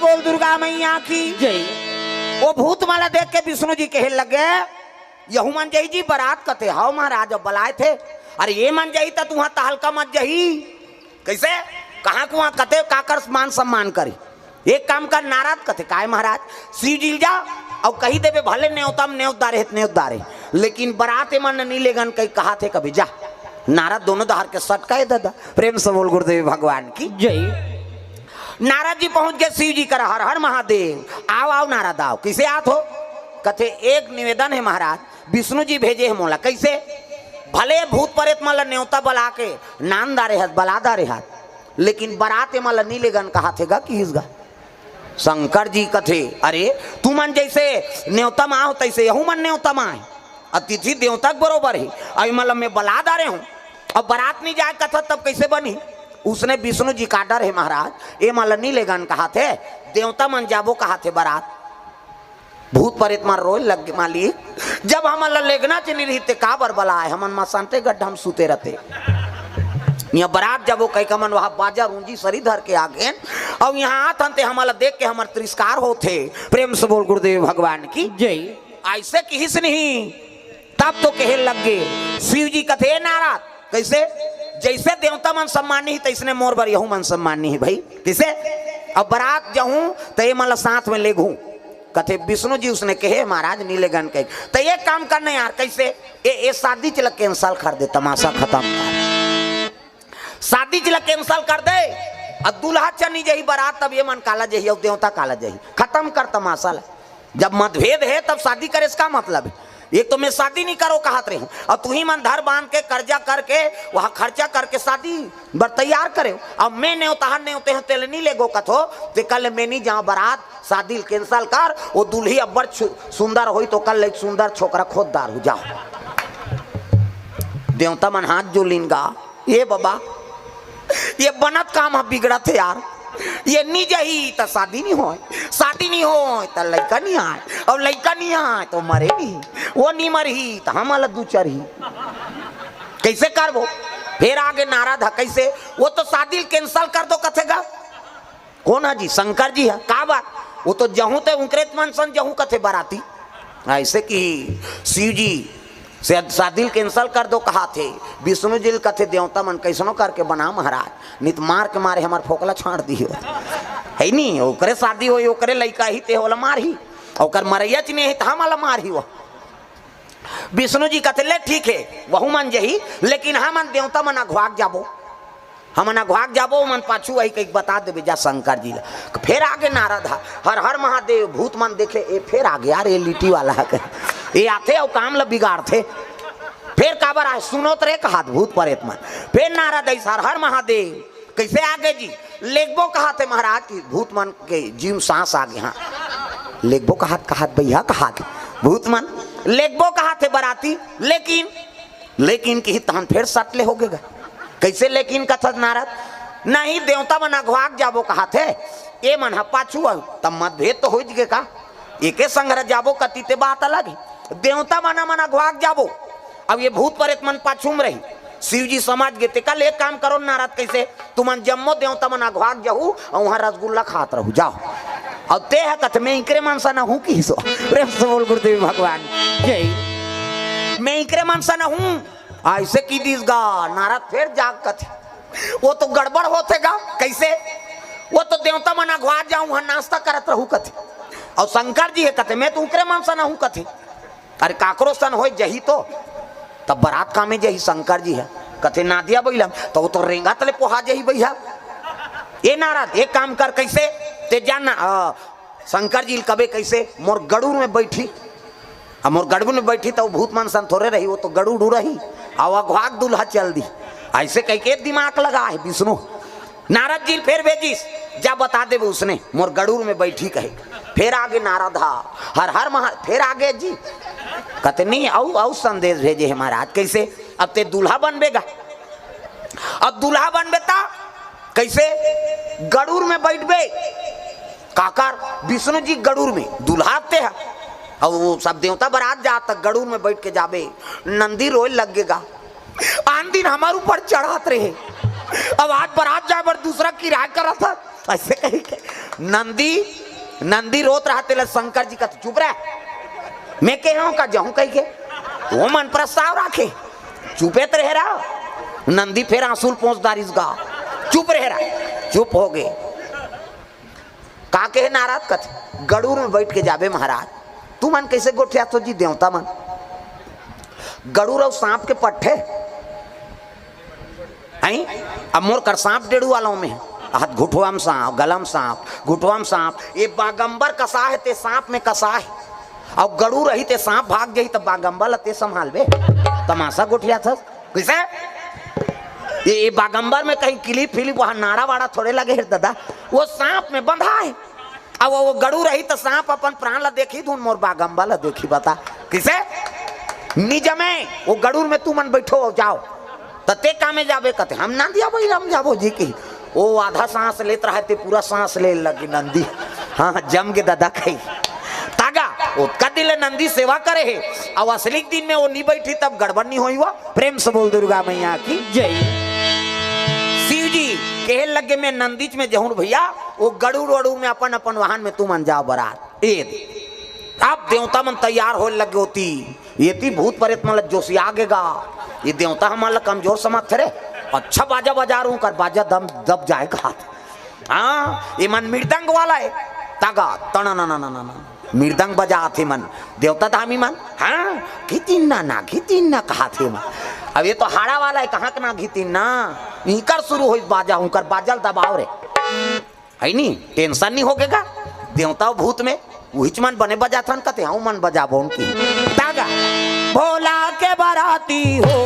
बोल दुर्गा मैया की जय। वो भूत माला देख के विष्णु जी कहे लगे यहू मन जही जी बारात कथे हाउ महाराज अब बुलाए थे। अरे ये मन जही तो तुहा तहलका मत जही कैसे कहाँ कुआ कथे काकर मान सम्मान करे। एक काम कर नाराज कथे काय महाराज शिव जी जा और कही देवे भले न्योतम न्योतारे न्योतारे लेकिन बारात मन नहीं लेगन कहीं कहा थे कभी जा। नारद दोनों दहार के सट कहे दादा प्रेम से बोल गुरुदेव भगवान की जय। नारद जी पहुंच गए शिव जी कर हर हर महादेव आओ आओ नारद आओ किसे आत हो कथे एक निवेदन है महाराज विष्णु जी भेजे है मोला कैसे भले भूत प्रेत मल न्योता बला के नान दारे हाथ बला दारे हाथ लेकिन बारात मल नीले गन कहा थे गा कि इसगा शंकर जी कथे अरे तू मन जैसे न्योता आओ तैसे यहू मन न्योता आए अतिथि देवता बरोबर है अभी मतलब मैं बला दारे हूँ अब बारात नहीं जाए कथा तब कैसे बनी। उसने विष्णु जी का डर है महाराज ये मल नीले गन कहा थे देवता मन जाबो कहा थे बारात भूत प्रेत मार रोए लग मालिक जब हम लेगना चली रही थे काबर बलाए हमन मसानते गड्ढा हम सुते रहते यहाँ बारात जब वो कई कमन वहाँ बाजा रूंजी सरी धर के आ गए और यहाँ आते हमारा देख के हमारे तिरस्कार होते प्रेम से बोल गुरुदेव भगवान की जय। ऐसे किस नहीं तब तो कहे लग गए शिव जी कथे नाराज कैसे जैसे देवता मन सम्मानी ही तैसने मोर बर यहू मन सम्मानी है भाई किसे अब बारात जाऊं तो ये मतलब साथ में ले घूं कथे विष्णु जी उसने कहे महाराज नीले गन कहे तो ये काम करने यार कैसे ये शादी चल कैंसल कर दे तमाशा खत्म कर शादी चल कैंसल कर दे अब दूल्हा चनी जही बारात तब ये मन काला जही और देवता काला जही खत्म कर तमाशा जब मतभेद है तब शादी करे इसका मतलब है एक तो मैं शादी नहीं करो कहत रही हूँ और तू ही मन धर बांध के कर्जा करके वहाँ खर्चा करके शादी बर तैयार करे अब मैं नहीं उतार नहीं होते हैं तेल नहीं ले गो कथो ते कल मैं नहीं जाऊँ बारात शादी कैंसल कर वो दूल्ही अब्बर सुंदर हुई तो कल एक सुंदर छोकरा खोददार हो जाओ देवता मन हाथ जो लिनगा ये बाबा ये बनत काम है बिगड़त है यार ये नहीं जही तो शादी नहीं हो शादी नहीं हो तो लड़का नहीं आए और लड़का नहीं आए तो मरे भी वो नहीं मरही तो हम अलग दू चरही कैसे कर वो फिर आगे नाराज है कैसे वो तो शादी कैंसल कर दो कथेगा कौन है जी शंकर जी है का बात वो तो जहूं ते उनकरेत मन सन जहूं कथे बाराती ऐसे कि शिव जी से शादी कैंसल कर दो कहा थे विष्णु जी कथे देवता मन कैसनो करके बना महाराज नित मार के मारे हमार फोकला छाड़ दी है नहीं ओकरे शादी हो ओकरे लड़का ही ते होला मार ही ओकर मरैया च नहीं हम वाला मार ही वो विष्णु जी कथे ले ठीक है वहू मन जही लेकिन हम देवता मन अघवाक जाबो हम अघवाक जाबो मन पाछू वही कहीं बता देवे जा शंकर जी फिर आगे नारद हर हर महादेव भूत मन देखे ए फिर आगे यार ये लिट्टी वाला है ये आते और काम ल बिगाड़ थे फिर काबर आए सुनो तरे कहा भूत प्रेत मन फिर नारद हर हर महादेव कैसे आगे जी लेगबो कहा थे महाराज की भूत मन के जीव सांस आगे हाँ लेगबो कहा भैया कहा भूत मन लेगबो कहा थे बराती लेकिन की तहन फिर सटले हो गए कैसे लेकिन कथत नारद नहीं देवता मन अघवाक जाबो कहा थे ये मन पाछू तब मतभेद तो हो गए का एके संग्रह जाबो कतीते बात अलग है देवता मन अघवाक जाबो अब ये भूत प्रेत मन पाछू में रही शिव जी समझ गए थे कल एक काम करो नारद कैसे तुमन जम्मो देवता मन अघवाक जाऊ और वहाँ रसगुल्ला खात रहू जाओ और ते है कथ में इकरे मनसा न हूँ कि प्रेम से बोल गुरुदेव भगवान जय। मैं इकरे मनसा न हूँ ऐसे की दीस गा नारद फिर जाग कथे वो तो गड़बड़ होते गा कैसे वो तो देवता मन अघवा जाऊं वहां नाश्ता करत रहू कथे और शंकर जी है कथे मैं तो उकरे मनसा न हूँ कथे अरे काकरो सन हो जही तो तब बारात का में जही शंकर जी है कथे ना दिया बैलम तो वो तो रेंगा तले पोहा जही भैया ये नारद एक काम कर कैसे ते जानना शंकर जी कबे कैसे मोर गड़ूर में बैठी अब मोर गड़बू में बैठी तो भूत मन सन थोड़े रही वो तो गड़ू रही और अघवाक दूल्हा चल दी ऐसे कह के दिमाग लगा है विष्णु नारद जी फिर भेजिस जा बता दे उसने मोर गड़ूर में बैठी कहे फिर आगे नारद हर हर महा फिर आगे जी कहते नहीं औ संदेश भेजे है महाराज कैसे अब ते दूल्हा बनबेगा अब दूल्हा बनबेता कैसे गड़ूर में बैठबे काकर विष्णु जी गड़ूर में दूल्हा आते हैं और वो सब देवता बारात जाता गड़ूर में बैठ के जाबे नंदी रोए लगेगा आन दिन हमारे ऊपर चढ़ात रहे अब आज बारात जाए पर दूसरा किराया करा था ऐसे कही के नंदी रोत रहा तेल शंकर जी का चुप रहा मैं कह का जाऊं कही के वो मन प्रस्ताव राखे चुपे तो रह रहा नंदी फिर आंसू पहुंचदार इस गा चुप रह रहा चुप हो गए का के नाराज कथ गड़ूर में बैठ के जाबे महाराज तू मन कैसे गोठिया तो जी देवता मन गड़ूर और सांप के पट्टे आई अब मोर कर सांप डेढ़ू वालों में हाथ घुटवा में सांप गलम सांप घुटवा में सांप ये बागंबर कसा है ते सांप में कसा है अब गड़ू रही ते सांप भाग गई तब बागंबर लते संभाल बे तमाशा गोठिया था कैसे ये बागंबर में कहीं क्लिप फिलिप वहां नाड़ा वाड़ा थोड़े लगे है दादा वो सांप में बंधा है अब वो गड़ू रही तो सांप अपन प्राण ला देखी धुन मोर बागंबर ला देखी बता किसे निज में वो गड़ूर में तू मन बैठो जाओ तते कामे जाबे कहते हम ना दिया भाई हम जाबो जी की वो आधा सांस लेत रहा थे पूरा सांस ले लगी नंदी हाँ जम के दादा कही तागा उसका दिल नंदी सेवा करे है अब असली दिन में वो नहीं बैठी तब गड़बड़ नहीं हुई हुआ प्रेम से बोल दुर्गा मैया की जय शिव जी कहे लगे मैं नंदीच में जहूं भैया वो गड़ूर वड़ूर में अपन अपन वाहन में तू मन जाओ बारात आप देवता मन तैयार हो लगे होती ये थी भूत प्रेत मतलब जोशी आगेगा ये देवता हमारा कमजोर समझ थे अच्छा बाजा बजा रू कर बाजा दम दब जाएगा हाँ ये मन मृदंग वाला है तागा तना ना ना ना ना मृदंग बजा थे मन देवता धामी मन हाँ घितिन ना कहा थे मन अब ये तो हाड़ा वाला है कहाँ के ना घितिन ना इकर शुरू हो बाजा हूँ कर बाजल दबाव रे है नी टेंशन नहीं होगेगा देवता भूत में वही मन बने बजा था कहते हाँ मन बजा बो उनकी तागा भोला के बाराती हो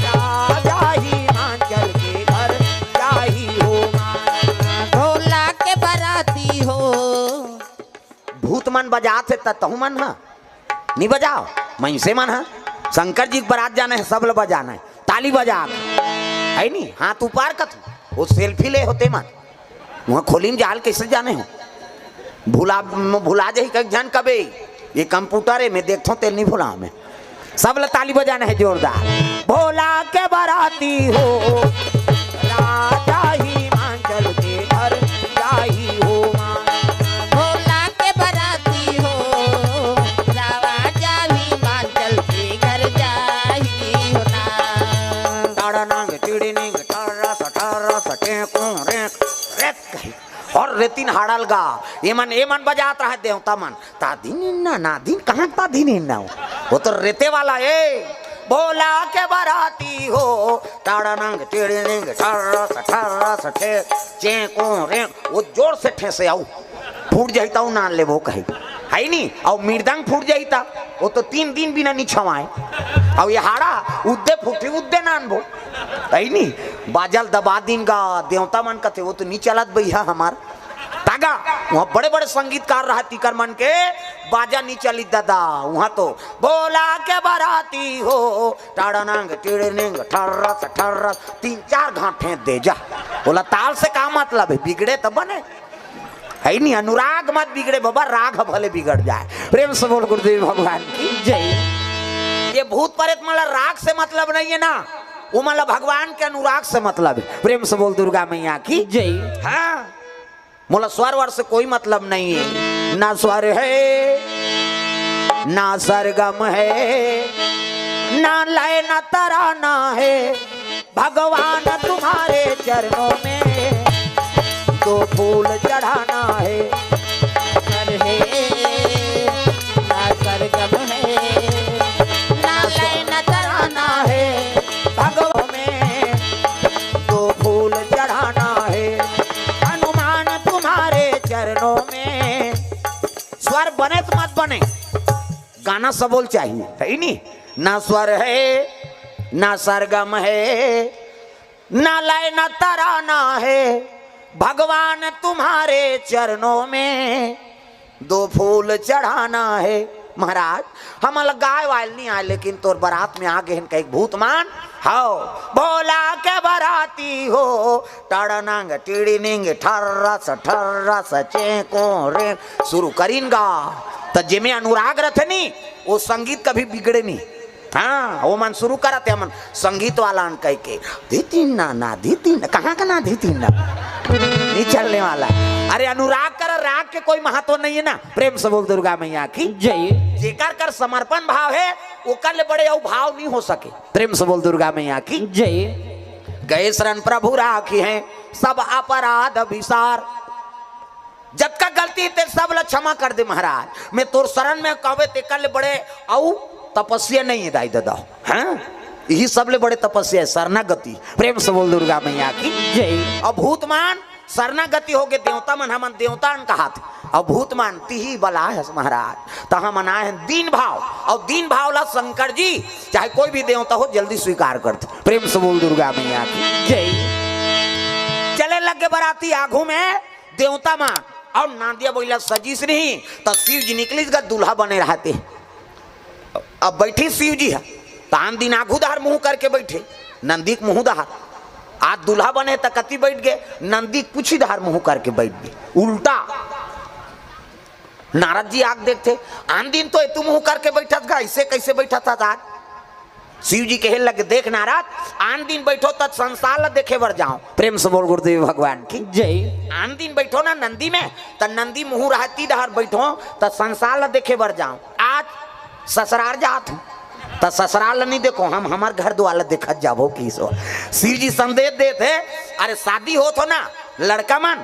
राजा हिमाचल के घर जाही हो भोला के बाराती हो भूत मन बजा थे तहु मन हा नहीं बजाओ मैं से मन हा शंकर जी बारात जाना है सब लोग बजाना है ताली बजा है नहीं हाथ ऊपर का वो सेल्फी ले होते मन वहाँ खोली में जाल कैसे जाने हो भुला जाही कहीं जान कबे ये कंप्यूटर है मैं देखता हूँ तेल नहीं भुला मैं सब लोग ताली बजाना है जोरदार भोला के बाराती हो राजा हिमाचल के घर जाही हो भोला के बाराती हो राजा हिमाचल के घर जाही हो ना टाड़ानांग टिड़िनिंग टारा सटे को रेक और रेतिन हाड़ल गा ये मन बजात रहा देवता मन तादीन ना दिन कहाँ तादीन ना वो तो रेते वाला है भोला के बाराती हो टाड़ानंग टिड़िनिंग ठर्रा सठे चेको रे वो जोर से ठेसे आऊ फूट जाता हूँ नान ले वो कहे है नहीं और मृदंग फूट जाता वो तो 3 दिन बिना नहीं छवाए और ये हाड़ा उद्दे फूटे उद्दे नान बो है नहीं बाजल दबा दिन का देवता मन का थे वो तो नहीं चलत भैया हमार तागा वहाँ बड़े बड़े संगीतकार रहा तीकर मन के बाजा नहीं चली दादा वहाँ तो भोला के बाराती हो टाड़ानंग टिड़िनिंग ठर्रा 3-4 घाटे दे जा बोला ताल से का मतलब है बिगड़े तो बने है नहीं अनुराग मत बिगड़े बाबा राग भले बिगड़ जाए प्रेम से बोल गुरुदेव भगवान की जय ये भूत प्रेत मतलब राग से मतलब नहीं है ना वो मतलब भगवान के अनुराग से मतलब है प्रेम से बोल दुर्गा मैया की जय हाँ मोला स्वर वर से कोई मतलब नहीं है ना स्वर है ना सरगम है ना लय ना तराना है भगवान तुम्हारे चरणों में तो फूल चढ़ाना है सर है ना सरगम है ना लय ना तराना है भगवान में तो फूल चढ़ाना है हनुमान तुम्हारे चरणों में स्वर बने तो मत बने गाना सबोल चाहिए है नहीं ना स्वर है ना सरगम है ना लय ना तराना है भगवान तुम्हारे चरणों में 2 फूल चढ़ाना है महाराज हम गाय वाल नहीं आए लेकिन तोर बारात में आगे इनका एक भूतमान हो भोला के बाराती हो टाड़ानंग टिड़िनिंग ठर्रा सचे को रे शुरू करीन गा तो जिमे अनुराग रथ नहीं वो संगीत कभी बिगड़े नहीं हाँ वो मन शुरू करते हमन संगीत वाला कह के धीतीन ना धीतीन कहाँ का ना धीतीन ना नहीं चलने वाला। अरे अनुराग कर राग के कोई महत्व नहीं है ना। प्रेम से बोल दुर्गा मैया की जय। जेकर कर समर्पण भाव है ओकर ले बड़े भाव नहीं हो सके। प्रेम से बोल दुर्गा मैया की जय। गए शरण प्रभु राखी हैं सब अपराध विसार, जब का गलती ते सब ला क्षमा कर दे महाराज। मैं तोर शरण में कहवे ते कर ले बड़े औ तपस्या नहीं है दाई दादा। हाँ यही सब ले बड़े तपस्या है शरणागति। प्रेम से बोल दुर्गा मैया की जय। अभूतमान शरणागति हो गए देवता मन हमन देवता कहा थे अभूतमान तिही बला है महाराज। तो हम मनाए हैं दीन भाव और दीन भाव ला शंकर जी चाहे कोई भी देवता हो जल्दी स्वीकार करते। प्रेम से बोल दुर्गा मैया की जय। चले लगे बराती आगू में देवता मान और नांदिया बोला सजीस नहीं तो शिव जी निकली दूल्हा बने रहते। अब बैठी शिव जी है तान दिन आगूदार मुंह करके बैठे नंदी मुंह दहार आज दूल्हा बने तो कति बैठ गए नंदी कुछ ही धार मुंह करके बैठ गए उल्टा। नारद जी आग देखते आन दिन तो तू मुंह करके बैठा था ऐसे कैसे बैठा था आज। शिव जी कहे लगे देख नारद आन दिन बैठो तब संसार ला देखे बर जाओ। प्रेम से बोल गुरुदेव भगवान की जय। आन दिन बैठो ना नंदी में तो नंदी मुंह रहती डहर बैठो तो संसार ला देखे बर जाओ। आज ससुराल जात हूँ तो ससुराल नहीं देखो हम हमार घर द्वार देखत जाबो की सो। शिव जी संदेश देते अरे शादी हो तो ना लड़का मन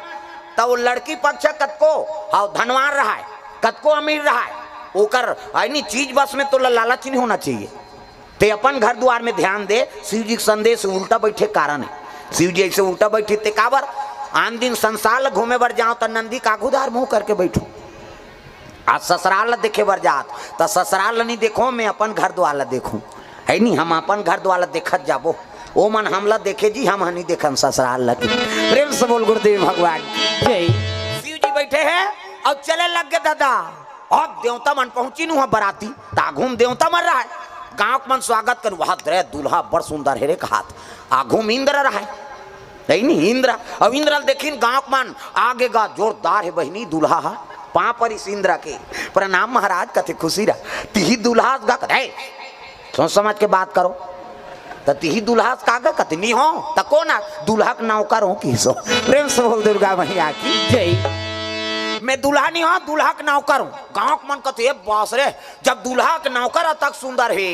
तो वो लड़की पक्ष कतको हाँ धनवान रहा है कतको अमीर रहा है ओकर नहीं चीज बस में तो लालच नहीं होना चाहिए। ते अपन घर द्वार में ध्यान दे। शिव जी संदेश उल्टा बैठे कारण है। शिव जी ऐसे उल्टा बैठे ते काबर आन दिन संसार घूमे बर जाओ तो नंदी कागुदार मुंह करके बैठो। आज ससुराल देखे बर जात तो ससुराल नहीं देखो मैं अपन घर द्वार देखूं है नहीं हम अपन घर द्वार देखत जाबो ओ मन हमला देखे जी हम नहीं देखन ससुराल लगे। प्रेम से बोल गुरुदेव भगवान जय। शिव जी बैठे हैं और चले लग गए दादा और देवता मन पहुंची नु बराती ताघूम देवता मर रहा है गांव मन स्वागत कर वहां दे दूल्हा बड़ सुंदर है रे कहा आघूम इंद्र रहा है नहीं इंद्र अब इंद्र देखिन गांव मन आगे गा जोरदार है बहनी दूल्हा है पां पर इस इंद्र के प्रणाम महाराज कथे खुशी रहा तिही दूल्हा गा कथे सोच समझ के बात करो तो तिही दूल्हा कागा कथे नहीं हो तो कौन दूल्हा का नौकर हो की सो। प्रेम से बोल दुर्गा मैया की जय। मैं दूल्हा नहीं हूँ दूल्हा का नौकर हूँ। गाँव मन कथे बास रे जब दूल्हा का नौकर तक सुंदर है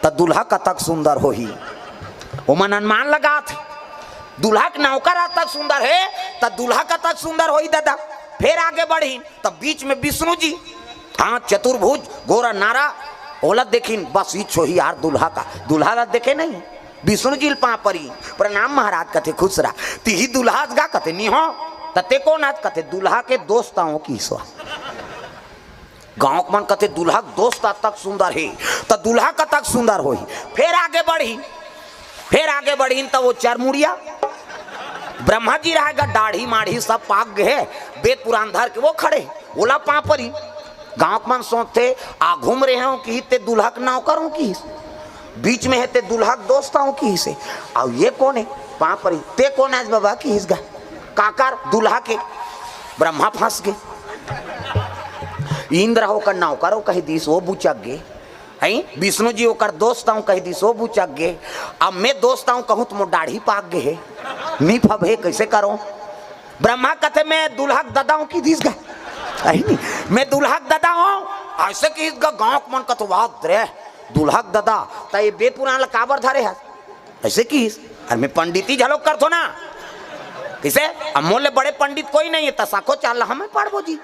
तो दूल्हा का तक सुंदर हो ही वो मन अनुमान लगा थे दूल्हा का नौकर तक सुंदर है तो दूल्हा का तक सुंदर हो ही दादा। फिर आगे बढ़ी तब बीच में विष्णु जी हाँ चतुर्भुज गोरा नारा ओला देखिन बस ही छो ही यार दूल्हा का दूल्हा देखे नहीं विष्णु जी पा परी प्रणाम महाराज कथे खुश रहा तिही दूल्हा गा कथे नहीं हो तते कौन आज कथे दूल्हा के दोस्ताओं की सो। गाँव मन कथे दूल्हा दोस्त तक सुंदर है तो दूल्हा का तक सुंदर हो ही। फिर आगे बढ़ी तो वो चरमुड़िया ब्रह्मा जी रहेगा दाढ़ी माढ़ी सब पाक गए वेद पुराण धर के वो खड़े ओला पापरी गांव मन सोचते आ घूम रहे हो कि ते दूल्हा का नौकरों की बीच में है ते दूल्हा दोस्तों की से और ये कौन है पापरी ते कौन आज बाबा की हिस्सा काकर दूल्हा के ब्रह्मा फंस गए इंद्र होकर नौकरों कह दीस वो बुचक गए है विष्णु जी होकर दोस्ताओं कह दीस वो बुचक गए। अब मैं दोस्ताओं कहूँ तो दाढ़ी पाक गए है नहीं फब है कैसे करो। ब्रह्मा कथे मैं दुल्हा ददाऊं की दिस गा मैं दुल्हा ददा हूँ ऐसे कि गाँव मन कथ बात रे दुल्हा ददा तो ये वेद पुराण काबर धरे है ऐसे की अरे मैं पंडिती झलोक कर थो ना कैसे अब मोले बड़े पंडित कोई नहीं है तसाको चाल हमें पढ़बो जी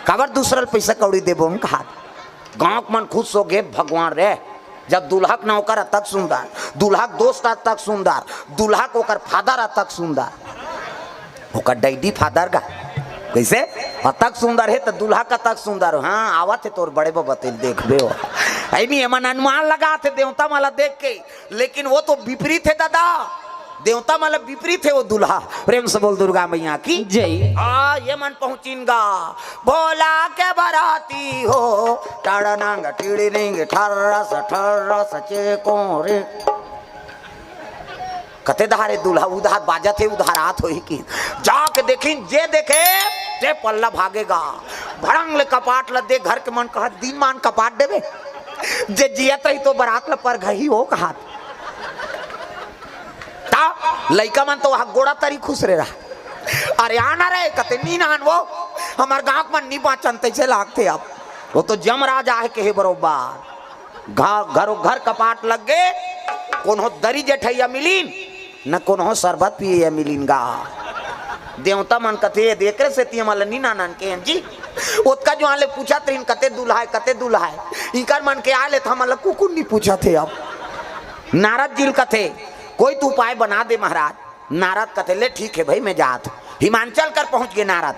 काबर दूसरा पैसा कौड़ी देबो हम कहा। गाँव मन खुश हो गए भगवान रे जब दुल्हा का नौकर तक सुंदर दुल्हा दोस्त तक सुंदर दूल्हा को कर फादर तक सुंदर ओकर डैडी फादर का कैसे तक सुंदर है तो दूल्हा का तक सुंदर हो। हाँ आवत है तोर बड़े बते देखबे हो नहीं मन अनुमान लगा थे देवता माला देख के लेकिन वो तो विपरीत है दादा देवता माला विपरीत है वो दूल्हा। प्रेम से बोल दुर्गा मैया की जय। ये मन पहुंचीनगा भोला के बराती हो टाड़नांग टीड़िंग ठर्रस चेको रे कते धारे दूल्हा उधार बाजा थे उधारात हो की जाके देखिन जे देखे ते पल्ला भागेगा भड़ंग ले कपाट ल दे घर के मन कहा दिन मान कपाट देवे जे जियत रही तो बारात ल पर गई हो कहा ता लइका मन तो गोड़ा तरी खुश रे रहा। अरे आना रे कते नी नान वो हमार गांव में नी बाचनते से लागते अब वो तो जमराज आहे के है बरोबर घरों घर कपाट लग गए कोनो दरी जेठैया मिलीन न कोनो शरबत पिए मिलीन गा देवता मन कथे देख रहे से ती हमला नी नानन के जी ओतका जो आले पूछा तीन कते दूल्हा है इनकर मन के आले तो हमला कुकुर नहीं पूछा थे। अब नारद जी कथे कोई तो उपाय बना दे महाराज। नारद कथे ले ठीक है भाई मैं जात हिमांचल कर पहुंच गए नारद।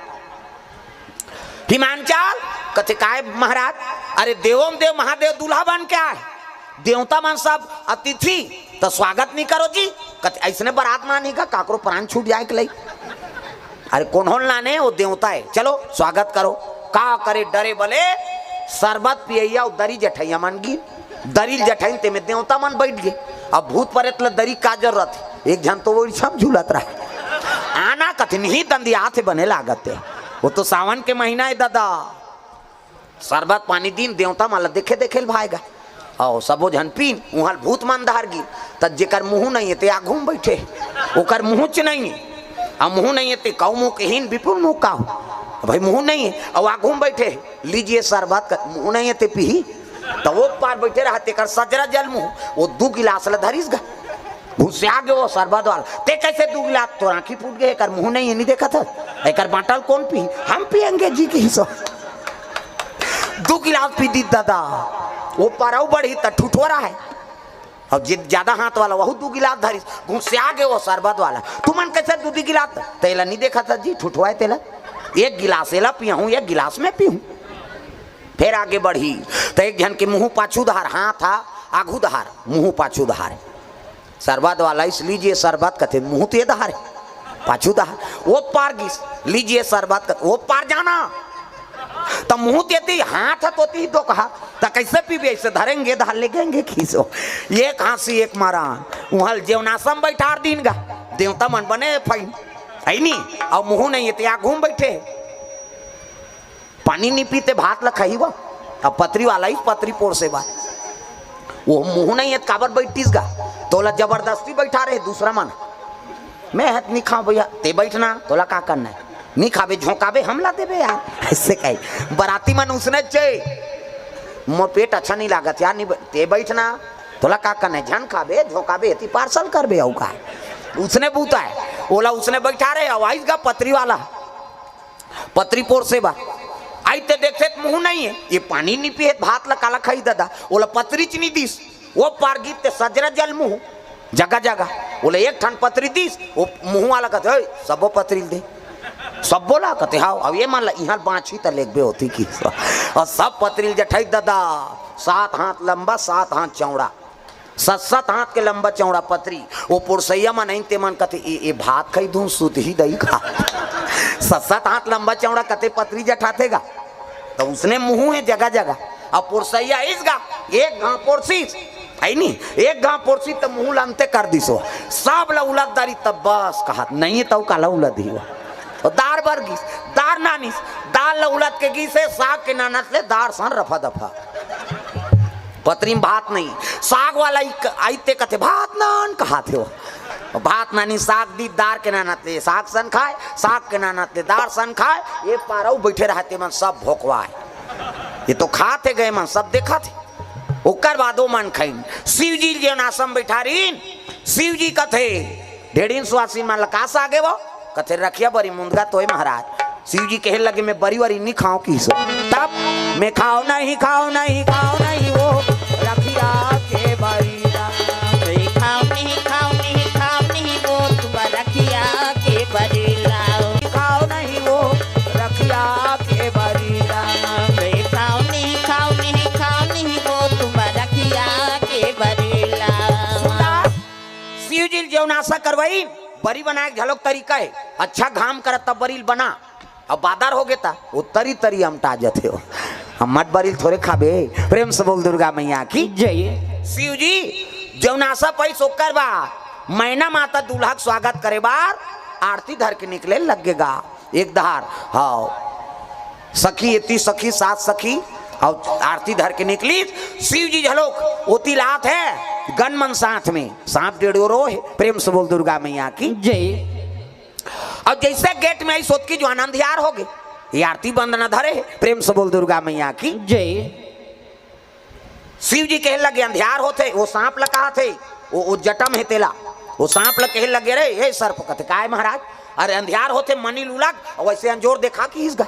हिमांचल कथे काय महाराज अरे देवों देव महादेव दूल्हा बन क्या है देवता मन सब अतिथि तो स्वागत नहीं करो जी कथे ऐसने बारात मानी का काकरो प्राण छूट जाए के लिए अरे कौन लाने वो देवता है चलो स्वागत करो का करे डरे बोले शरबत पियैया दरी जठैया मन गी दरी जठैन ते में देवता मन बैठ गए। अब भूत प्रेत ल दरी का जरूरत एक जन तो वो सब झूलत रहा आना कथिन ही दंदी आथे बने लागत है वो तो सावन के महीना है दादा शरबत पानी दिन देवता माला देखे देखे भाएगा और सबो जन पीन वहाँ भूत मान धार गी तब जेकर मुँह नहीं है ते आघू में बैठे ओकर मुँह च नहीं है अब मुँह नहीं है ते कौ मुँह के हीन विपुल मुँह का भाई मुँह नहीं है और आघू में बैठे लीजिए शरबत का मुँह नहीं है ते पी तो वो पार बैठे रहते कर सजरा जल मुँह वो 2 गिलास ल धरीस गा घुसे आ गए वो शरबत वाला ते कैसे 2 गिलास तो आँखी फूट गए कर मुँह नहीं है नहीं देखा था एक बाटल कौन पी हम पियेंगे जी की सब 2 गिलास पी दी दादा वो पाराऊ बढ़ी तो ठुठोरा है और ज्यादा हाथ वाला वह 2 गिलास धरी घुसे आ गए वो शरबत वाला तुमन कैसे 2 गिलास तेला नहीं देखा था जी ठुठवाए तेला 1 गिलास एला पिया हूँ 1 गिलास में पीऊँ फिर आगे बढ़ी तो एक जन के मुँह पाछू धार हाथ था आघू धार मुँह पाछू धार शरबत वाला इस लीजिए शरबत कथे मुँह ते धार पाछू धार वो पार गिस लीजिए शरबत कथे वो पार जाना तो मुँह देती हाथ हथोती तो कहा तो कैसे पीबे ऐसे धरेंगे धार लेंगे खींचो एक हाँसी एक मारा वहाँ जेवनासम बैठा दिन गा देवता मन बने फाइन है नी और मुँह नहीं है त्या घूम बैठे पानी नहीं पीते भात लखाई वो अब पतरी वाला ही पतरी पोर से बात वो मुँह नहीं है काबर बैठतीस गा तोला जबरदस्ती बैठा रहे दूसरा मन मैं हाथ नहीं खाओ भैया ते बैठना तोला का करना है नहीं खाबे झोंकाबे हमला देबे यार ऐसे कही बराती मन उसने चाहिए मोर पेट अच्छा नहीं लागत यार नहीं ते बैठना तोला का करना है झन खाबे झोंकाबे ती पार्सल करबे औ का उसने बूता है ओला उसने बैठा रहे आवाज गा पतरी वाला पतरी पोर से बा आई ते देखे मुँह नहीं है ये पानी नहीं पिए भात ला काला खाई दादा ओला पतरी च नहीं दिस वो पार गीत ते सजरा जल मुँह जगह जगह बोले एक ठन पतरी दिस वो मुँह वाला कहते सबो पतरी दे सब बोला कहते हाँ अब ये मान ला यहाँ बाँछी तो लेगबे होती की और सब पतरील जठई दादा 7 हाथ लंबा 7 हाथ चौड़ा 7 हाथ के लंबा चौड़ा पतरी वो पुरसैया मन नहीं ते मन कहते ये भात खाई दूँ सुध ही दही खा 7 हाथ लंबा चौड़ा कहते पतरी जठातेगा तो उसने मुँह है जगह जगह अब पुरसैया इसगा एक घाव पोरसीस है नहीं एक घाव पोरसी तो मुँह लानते कर दिसो सब ला उलटदारी तब बस कहा नहीं तब काला उलट ही दार बरगिस दार नानिस दाल ल उलट के गीसे साग के नानत ले दार सन रफा दफा पतरी में भात नहीं साग वाला आईते कहते भात नान कहा थे वो भात नानी साग दी दार के नानत ले साग सन खाए साग के नानत ले दार सन खाए ये पाराऊ बैठे रहते मन सब भोकवाए ये तो खाते गए मन सब देखा थे ओकर बादो मन खाइन शिव जी जो नासम बैठा रहीन शिव जी कथे ढेड़ीन सुहासी मन लकास आगे वो कथे रखिया बरी मुंदगा तोय महाराज शिव जी कहे लगे मैं बरी वरी नहीं खाऊं की सो तब मैं खाओ नहीं वो रखिया के बरी खाओ नहीं वो तुम रखिया के बरी लाओ खाओ नहीं वो रखिया के बरी खाओ नहीं वो तुम रखिया के बरी लाओ शिव जी जो नाशा करवाई बरी बनाए झलक तरीका है अच्छा घाम कर तब बरील बना अब बादर हो गया था वो तरी तरी हम ताजत हो हम मत बरील थोड़े खाबे प्रेम से बोल दुर्गा मैया की जय। शिव जी जौनासा पई सोकर बा मैना माता दूल्हा स्वागत करे बार आरती धर के निकले लगेगा एक धार हाँ सखी इतनी सखी 7 सखी और आरती धर के निकली। शिव जी झलोक ओती लात है गनमन साथ में सांप डेढ़ो है। प्रेम से बोल दुर्गा मैया की जय। और जैसे गेट में आई सोत की जो आनंदियार हो गए, ये आरती बंद न धरे। प्रेम से बोल दुर्गा मैया की जय। शिव जी कहे लगे अंधियार होते, वो सांप लगा थे, वो जटम है तेला, वो सांप लग कहे लगे रे हे सर्प कथे काय महाराज, अरे अंधियार होते मनी लुलक और वैसे अंजोर देखा कि इसका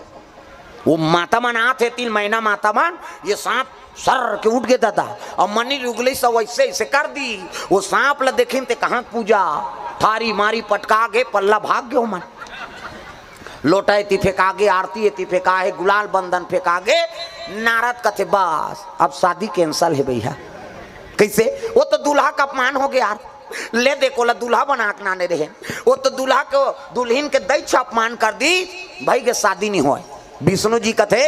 वो माता मन आते 3 महीना माता मन, ये सांप सर के उठ गया था और मनी लुगली सब वैसे ऐसे कर दी। वो सांप ल देखे ते कहाँ पूजा थारी मारी पटका गे पल्ला भाग गयो मन। लोटा एती फेंका गे, आरती एती फेंका है, गुलाल बंधन फेंका गे। नारद कथे बस अब शादी कैंसल है भैया। कैसे? वो तो दूल्हा का अपमान हो गया यार, ले देखो ला दूल्हा बना के नाने रहे, वो तो दूल्हा को दुल्हन के दैत्य अपमान कर दी भाई के शादी नहीं हो। विष्णु जी कथे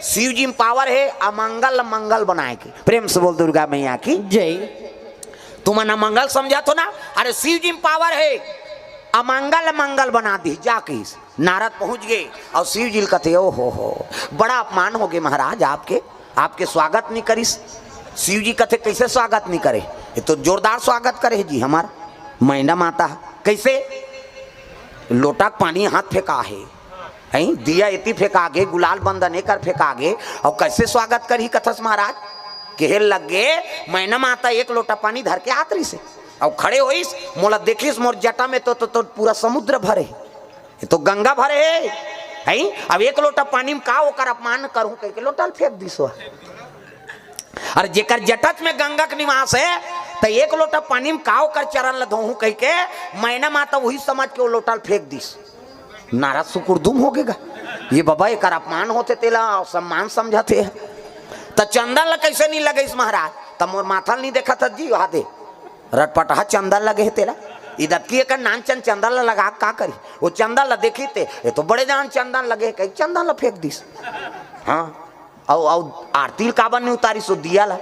शिव जी में पावर है अमंगल मंगल बनाए के। प्रेम से बोल दुर्गा मैया की जय। तुम मंगल समझा तो ना, अरे शिव जी में पावर है अमंगल मंगल बना दी जाके। नारद पहुंच गए और शिव जी कथे ओ हो बड़ा अपमान हो गए महाराज, आपके स्वागत नहीं करिस। शिव जी कथे कैसे स्वागत नहीं करे, ये तो जोरदार स्वागत करे जी हमार मैना माता। कैसे? लोटा पानी हाथ फेंका है, दिया इति फेंका गे, गुलाल बंदन एकर फेंका गे और कैसे स्वागत करी कथस महाराज। कहे लगे मैना माता 1 लोटा पानी धर के आतरी से और खड़े होइस, मोला देखिस मोर जटा में तो पूरा समुद्र भरे, ये तो गंगा भरे है। अब 1 लोटा पानी में का ओकर अपमान करूं कह के लोटा फेंक दिसो। अरे जेकर जटच में गंगा के निवास है तो 1 लोटा पानी में का ओकर चरण ल धोहूं कह के मैना माता वही समझ के वो लोटा फेंक दिस। नाराज सुकुरदुम हो गएगा, ये बाबा एक अपमान होते तेला सम्मान समझाते है। तो चंदन ल कैसे नहीं लगे इस महाराज, तब मोर माथा नहीं देखा था जी वहां दे रटपटहा चंदन लगे है तेला। इधर की एक नानचन चंदन ल लगा का करी, वो चंदन ल देखी थे ये तो बड़े जान चंदन लगे कहीं चंदन ल फेंक दिस। हाँ और आरती काबन ने उतारी सो दिया ला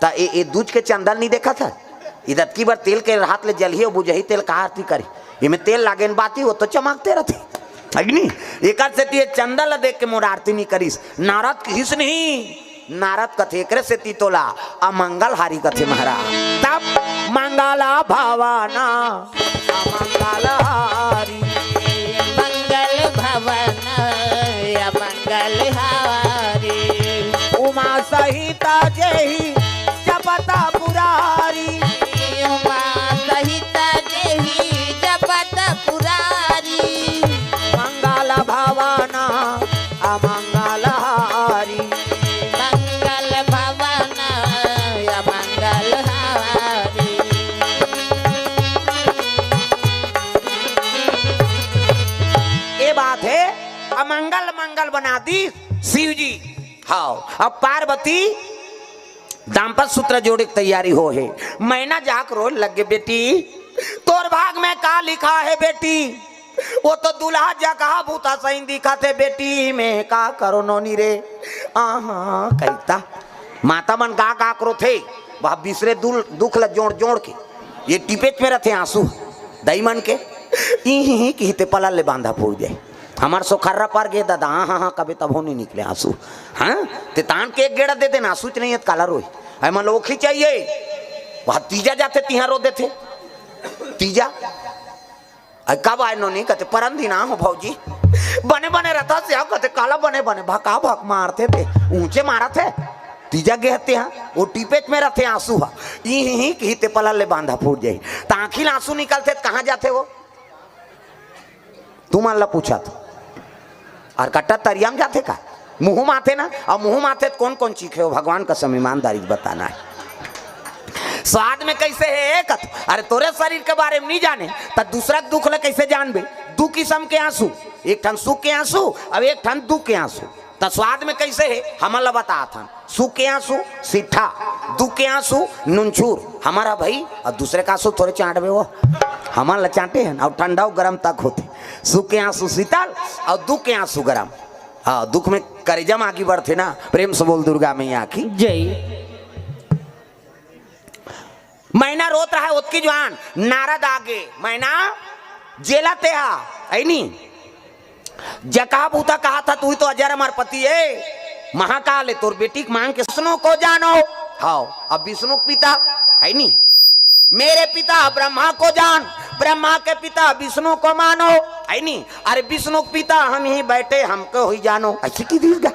ता ए दूज के चंदन नहीं देखा था। इधर की बार तेल के हाथ ले जलिए बुझही तेल का आरती करी, इमें तेल लागे बाती वो तो चमकते रहते अग्नि। एक से चंदन ल देख के मोर आरती नहीं करीस। नारद किस नहीं, नारद कथे एकरे से तीतोला अमंगल हारी कथे महाराज। तब मंगला भवाना अमंगल हारी, मंगल भवन अमंगल हारी, उमा सहिता जही जपता पुरारी, उमा सहित देही जपत पुरारी, मंगल भवाना अमंगल हारी, मंगल भवन अमंगल हारी। ये बात है अमंगल मंगल बना दी शिव जी। हाँ अब पार्वती दाम्पत्य सूत्र जोड़े की तैयारी हो है। मैना जाक रोज लगे बेटी तोर भाग में का लिखा है बेटी, वो तो दुल्हा जा कहा भूता सही दिखा थे बेटी में का करो नोनी रे। आहा कहता माता मन का करो थे वह बिसरे दुख ल जोड़ जोड़ के ये टिपेच में रहते आंसू दई मन के ही कहते पला ले बांधा फूल जाए हमार सोखर्रा पर गे दादा। हाँ हाँ कभी तब हो नहीं निकले आंसू। हाँ ते तान के 1 गेड़ा दे देना आंसू नहीं है काला रोई है मन लोखी चाहिए वह तीजा जाते तिहा रो देते तीजा कब आए नो नहीं कहते परम दिन हो भौजी बने बने रहता से कहते काला बने बने भका भक मारते थे ऊंचे मारा थे तीजा गेहते हैं वो टीपेच में रहते आंसू हा ही कहते पला ले बांधा फूट जाए ताखिल आंसू निकलते कहाँ जाते वो तुम अल्लाह पूछा तो और कट्टा तरियाम जाते का मुंह माथे ना और मुंह माथे तो कौन कौन चीखे हो भगवान का सम ईमानदारी बताना है। स्वाद में कैसे है एक अरे तोरे शरीर के बारे में नहीं जाने तो दूसरा दुख ल कैसे जानबे। 2 किस्म के आंसू, एक ठन सुख के आंसू अब एक ठन दुख के आंसू। तो स्वाद में कैसे है हमारा बता था सुख के आंसू सीठा, दुख के आंसू नुनछूर हमारा भाई और दूसरे का आंसू थोड़े चाटबे वो हमारा चाटे हैं और ठंडा गर्म तक होते। सुख के आंसू शीतल और दुख के आंसू गर्म। हाँ दुख में करेजम आगे बढ़ते ना। प्रेम से बोल दुर्गा मैया की जय। मैना रोत रहा है उसकी जवान नारद आगे मैना जेला ते हा नहीं जका बूता कहा था तू ही तो अजर हमार पति है महाकाल है तोर बेटी के मांग के विष्णु को जानो। हाँ अब विष्णु के पिता है नहीं, मेरे पिता ब्रह्मा को जान, ब्रह्मा के पिता विष्णु को मानो, है नहीं। अरे विष्णु के पिता हम ही बैठे हमको ही जानो, ऐसे की दी गया।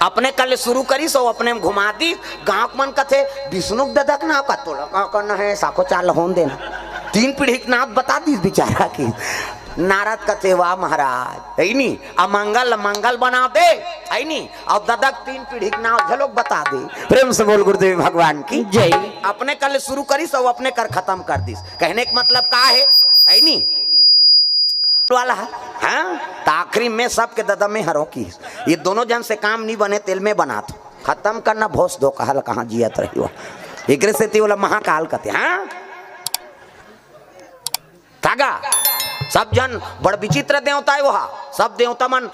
अपने कल शुरू करी सो अपने में घुमा दी गांव मन कथे विष्णु ददक ना का तोला का करना है साको चाल होन देना। 3 पीढ़ी के नाथ बता दी बेचारा की। नारद कथे वाह महाराज है नी अमंगल मंगल बना दे है नी। अब ददक 3 पीढ़ी के नाम झलोक बता दे। प्रेम से बोल गुरुदेव भगवान की जय। अपने कल शुरू करी सो अपने कर खत्म कर दी। कहने का मतलब का है नी वाला हाँ तो आखिरी में सबके ददम में हरों की ये दोनों जन से काम नहीं बने तेल में बना तो खत्म करना भोस दो कहल कहाँ जियत रही हो एक से ती वाला महाकाल कहते हाँ तागा सब जन बड़ विचित्र देवता है वहा सब देवता मन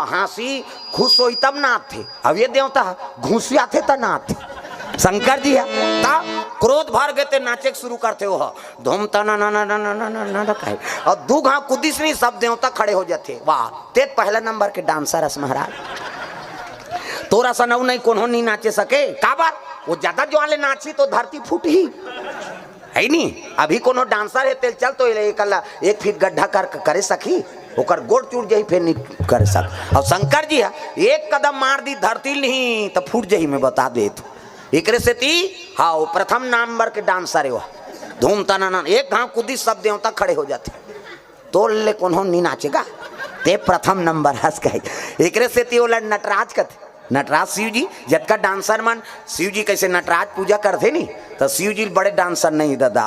हंसी खुश हो तब नाथ थे। अब ये देवता घुसिया थे तब नाथ थे। शंकर जी है ता क्रोध भर गए थे नाचे शुरू करते हो धूम तना ना ना ना ना ना ना ना कहे और दू घा कुदिस नहीं सब देवता खड़े हो जाते। वाह ते पहला नंबर के डांसर हस महाराज तोरा सनऊ नहीं कौन नहीं नाचे सके का बात वो ज्यादा जो वाले नाची तो धरती फूट ही है नहीं। अभी कोनो डांसर है तेल चल तो एक फीट गड्ढा कर करे सकी ओकर गोड़ चूट जाही फिर नहीं कर सक। और शंकर जी है एक कदम मार दी धरती नहीं तो फूट जाही मैं बता दे तो एक से ती हाँ वो प्रथम नंबर के डांसर है वह धूम तना एक घाव कुदी सब देवता खड़े हो जाते तो ले कौन नहीं नाचेगा ते प्रथम नंबर हंस गए। एक से ती वो नटराज कथे नटराज शिव जी जबका डांसर मन शिव जी कैसे नटराज पूजा करते नहीं तो शिव जी बड़े डांसर नहीं दादा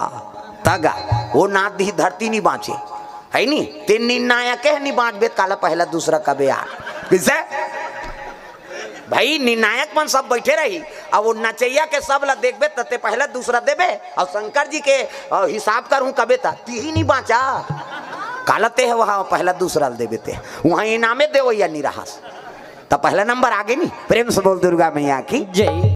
तगा वो नाथ दी धरती नहीं बाँचे है नहीं तीन निर्णायक है नहीं बाँच बेत काला पहला दूसरा कबे यार किसे भाई निर्णायक मन सब बैठे रही अब वो नचैया के सब ला देखबे तते पहला दूसरा देबे और शंकर जी के हिसाब करूं कबे ता ही नहीं बाँचा कालते है वहाँ पहला दूसरा देबे ते वहाँ इनामे देवैया नहीं रहा तो पहला नंबर आगे नहीं। प्रेम से बोल दुर्गा मैया की जय।